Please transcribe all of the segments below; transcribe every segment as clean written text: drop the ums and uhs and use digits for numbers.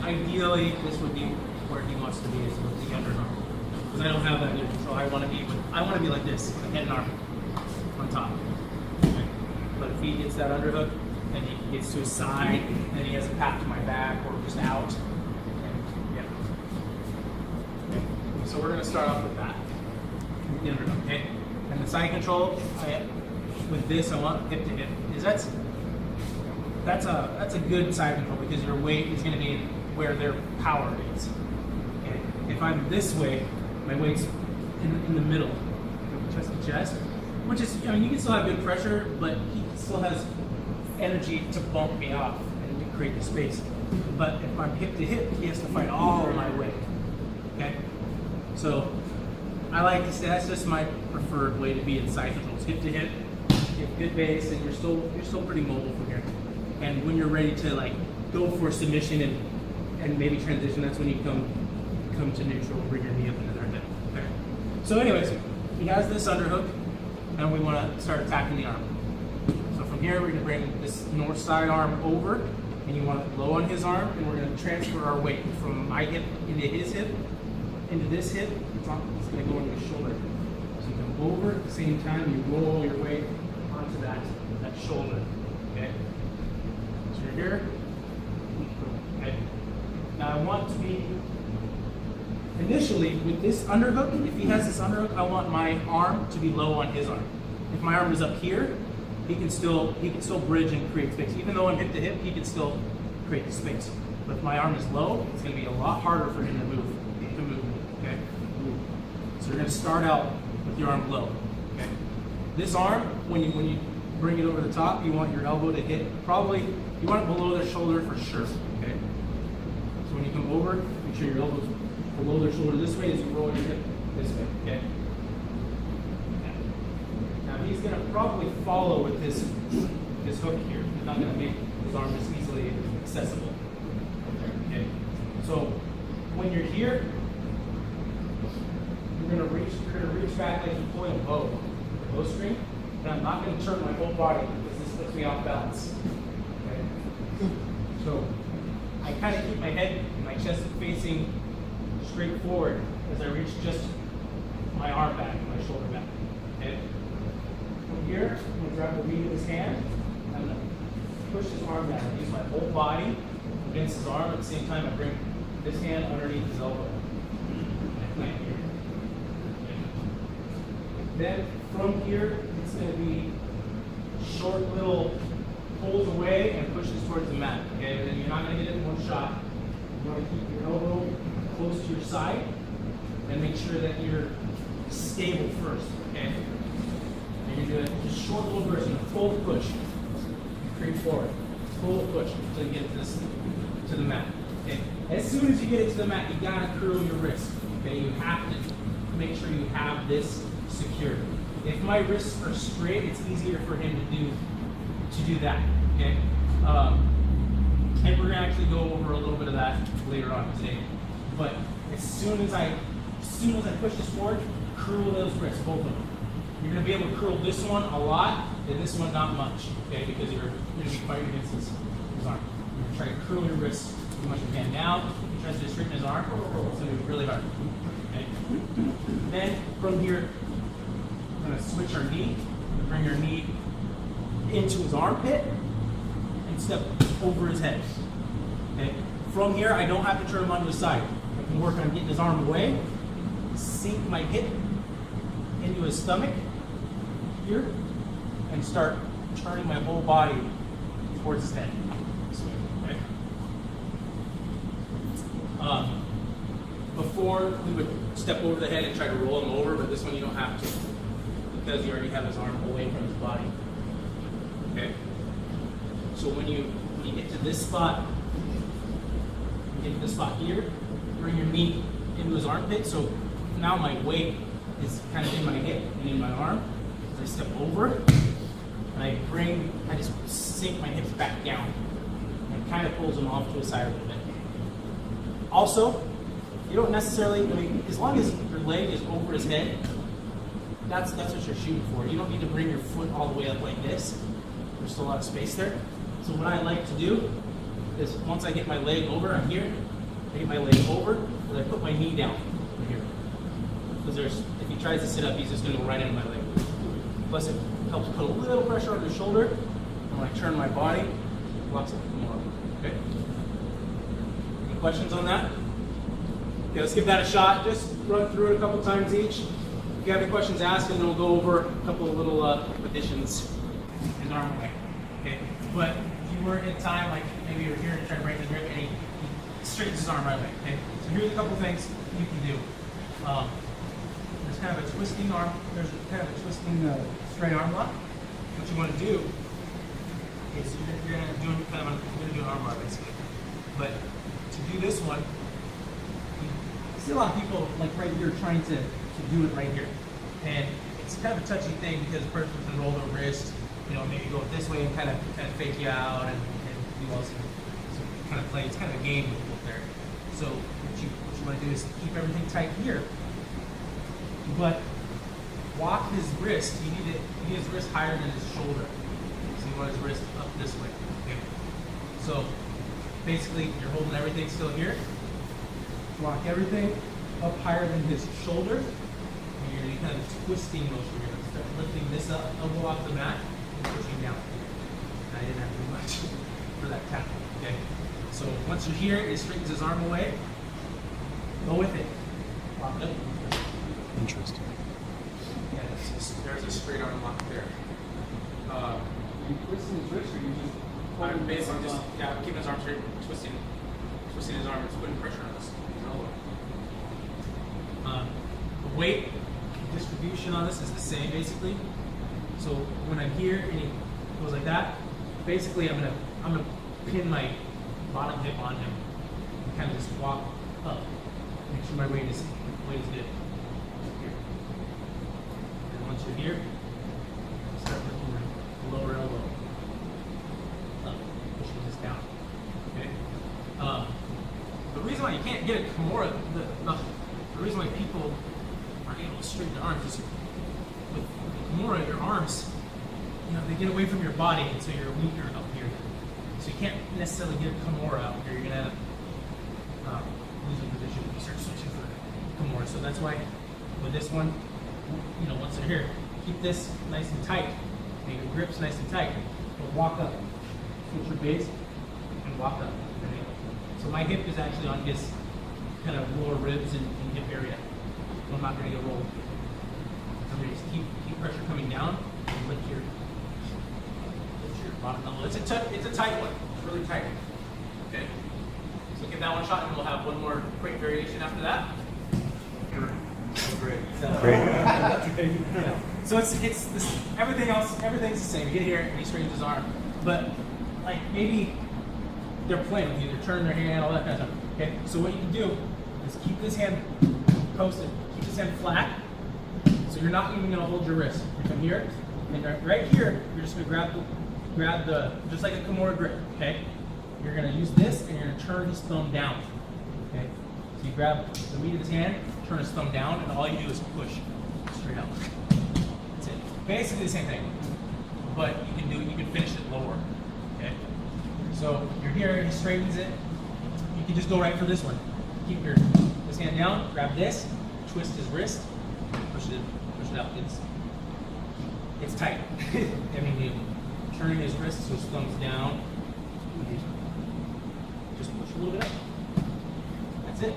ideally, this would be where he wants to be, is with the underarm. Because I don't have that good control. I want to be like this, with the head and arm on top. Okay. But if he gets that underhook, and he gets to his side, and he has a path to my back, or just out. And, yeah. Okay. So we're going to start off with that. The underhook, okay? And the side control, with this, I want hip to hip. Because that's a good side control, because your weight is going to be where their power is. Okay? If I'm this way, my weight's in the middle, chest to chest, which is, I mean, you can still have good pressure, but he still has energy to bump me off and to create the space. But if I'm hip to hip, he has to fight all of my weight. Okay? So I like to say that's just my preferred way to be in side controls. Hip to hip, you have good base, and you're still pretty mobile from here. And when you're ready to like go for submission and maybe transition, that's when you come to neutral, bring your knee up into their hip. Okay. So anyways, he has this underhook, and we want to start attacking the arm. So from here, we're going to bring this north side arm over, and you want it low on his arm, and we're going to transfer our weight from my hip into his hip, into this hip. It's going to go into his shoulder. So you come over at the same time, you roll your weight onto that shoulder. Okay. So you're here. Okay. Now I want to be initially with this underhook. If he has this underhook, I want my arm to be low on his arm. If my arm is up here, he can still bridge and create space. Even though I'm hip to hip, he can still create the space. But if my arm is low, it's going to be a lot harder for him to move. Okay. So you're going to start out with your arm low. Okay. This arm, when you bring it over the top, you want your elbow to hit. Probably you want it below their shoulder for sure. Okay. So when you come over, make sure your elbow's below their shoulder this way as you roll your hip this way. Okay. He's going to probably follow with this hook here. He's not going to make his arm as easily accessible. Okay. So when you're here, you're going to reach back like you're pulling a bowstring. And I'm not going to turn my whole body because this puts me off balance. Okay. So I kind of keep my head and my chest facing straight forward as I reach just my arm back and my shoulder back. Okay. From here, I'm going to grab the meat of his hand. I'm going to push his arm down. I use my whole body against his arm. At the same time, I bring this hand underneath his elbow. I plant here. Then from here, it's going to be short little pulls away and pushes towards the mat. Okay, and you're not going to get it in one shot. You want to keep your elbow close to your side and make sure that you're stable first. Okay. You're going to do a short little burst and a full push. Creep forward. Full push until you get this to the mat. Okay. As soon as you get it to the mat, you gotta curl your wrist. Okay. You have to make sure you have this secured. If my wrists are straight, it's easier for him to do that. Okay. And we're gonna actually go over a little bit of that later on today. But as soon as I push this forward, curl those wrists, both of them. You're going to be able to curl this one a lot, and this one not much, okay? Because you're going to be fighting against his arm. You're going to try to curl your wrist as much as you can. Now, he tries to straighten his arm, it's going to be really hard. Okay? Then, from here, we're going to switch our knee. We're going to bring our knee into his armpit and step over his head. Okay? From here, I don't have to turn him onto his side. I can work on getting his arm away, sink my hip into his stomach here, and start turning my whole body towards his head. Okay? Before, we would step over the head and try to roll him over, but this one you don't have to, because you already have his arm away from his body. Okay? So when you get to this spot, here, bring your knee into his armpit, so now my weight is kind of in my hip and in my arm. As I step over, and I just sink my hips back down and kind of pulls them off to the side a little bit. Also, you don't necessarily, I mean, as long as your leg is over his head, that's what you're shooting for. You don't need to bring your foot all the way up like this. There's still a lot of space there. So what I like to do is once I get my leg over, I'm here, I get my leg over, and I put my knee down here. Because if he tries to sit up, he's just going to go right into my leg. Plus it helps put a little pressure on the shoulder, and when I turn my body, it locks it more. Okay? Any questions on that? Okay, let's give that a shot. Just run through it a couple times each. If you have any questions, ask, and then we'll go over a couple of little additions. His arm away. Okay, but if you were in time, like maybe you were here and trying to break the grip, and he straightens his arm right away. Okay, so here's a couple things you can do. There's kind of a twisting arm. There's kind of a twisting straight arm lock. What you want to do is you're going to do an arm bar basically. But to do this one, you see a lot of people like right here trying to do it right here, and it's kind of a touchy thing because the person can roll their wrist, you know, maybe go this way and kind of fake you out and do all some kind of play. It's kind of a game there. So what you want to do is keep everything tight here, but walk his wrist. You need his wrist higher than his shoulder. So you want his wrist up this way. Okay. So basically, you're holding everything still here. Walk everything up higher than his shoulder. And you're going to kind of twisting motion. You're going to start lifting this up, elbow off the mat, and pushing down. I didn't have to do much for that tap. Okay. So once you're here, it straightens his arm away. Go with it. Lock it up. Interesting. Yeah, there's a straight arm lock there. You twisting his wrist, or you just? I'm basically just keeping his arm straight, twisting his arm, and putting pressure on his elbow. The weight distribution on this is the same basically. So when I'm here and he goes like that, basically I'm gonna pin my bottom hip on him and kind of just walk up. Make sure my weight is good. Here. And once you're here, start lifting your lower elbow up, pushing this down. Okay. The reason why you can't get a Kimura, the reason why people aren't able to straighten their arms is with Kimura, your arms, you know, they get away from your body, and so you're weaker up here. So you can't necessarily get a Kimura out here. You're gonna losing position if you start switching for Kimura. So that's why with this one, you know, once they're here, keep this nice and tight. Make your grips nice and tight. But walk up. Switch your base and walk up. So my hip is actually on his kind of lower ribs and hip area. So I'm not going to get rolled. I'm going to just keep pressure coming down and lift your bottom elbow. It's a tight one. It's really tight. Okay. So give that one shot, and we'll have one more quick variation after that. Great. Yeah. So it's this, everything's the same. You get here and he straightens his arm, but like maybe they're playing with you, they're turning their hand, all that kind of stuff. Okay. So what you can do is keep this hand posted, keep this hand flat. So you're not even going to hold your wrist. You come here, and right here, you're just going to grab the just like a Kimura grip. Okay. You're going to use this, and you're going to turn his thumb down. Okay. So you grab the meat of his hand, turn his thumb down, and all you do is push straight out. That's it. Basically the same thing, but you can finish it lower. Okay. So you're here, he straightens it. You can just go right for this one. Keep this hand down, grab this, twist his wrist, push it out. It's tight. I mean, turning his wrist so his thumb's down. Just push a little bit up. That's it.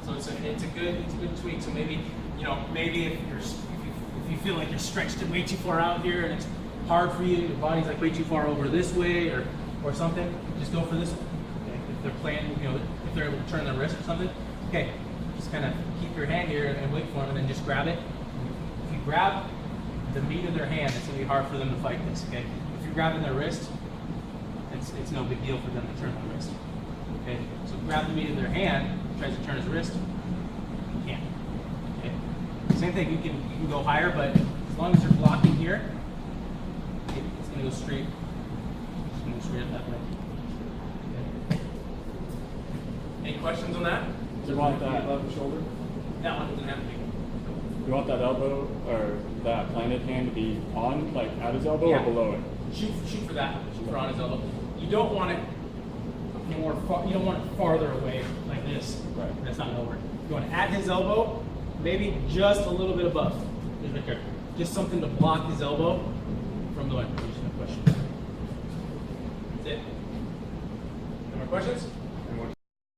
So it's a good tweak. So maybe if you feel like you're stretched way too far out here and it's hard for you, your body's like way too far over this way or something, just go for this one. Okay? If they're playing, if they're able to turn their wrist or something, okay, just kind of keep your hand here and wait for them, and then just grab it. If you grab the meat of their hand, it's gonna be hard for them to fight this. Okay, if you're grabbing their wrist, it's no big deal for them to turn their wrist. Okay, so grab the meat of their hand, tries to turn his wrist, you can't. Okay, same thing. You can go higher, but as long as you're blocking here, it's gonna go straight. It's gonna go straight up that way. Okay. Any questions on that? Do you want that left shoulder? That one doesn't have to be. You want that elbow or that planted hand to be on, like at his elbow, Yeah. or below it? Shoot for that. Shoot for on his elbow. You don't want it more far, you don't want it farther away like this. Right. That's not gonna work. You want it at his elbow, maybe just a little bit above. Just right there. Just something to block his elbow from the way. No question. That's it. No more questions?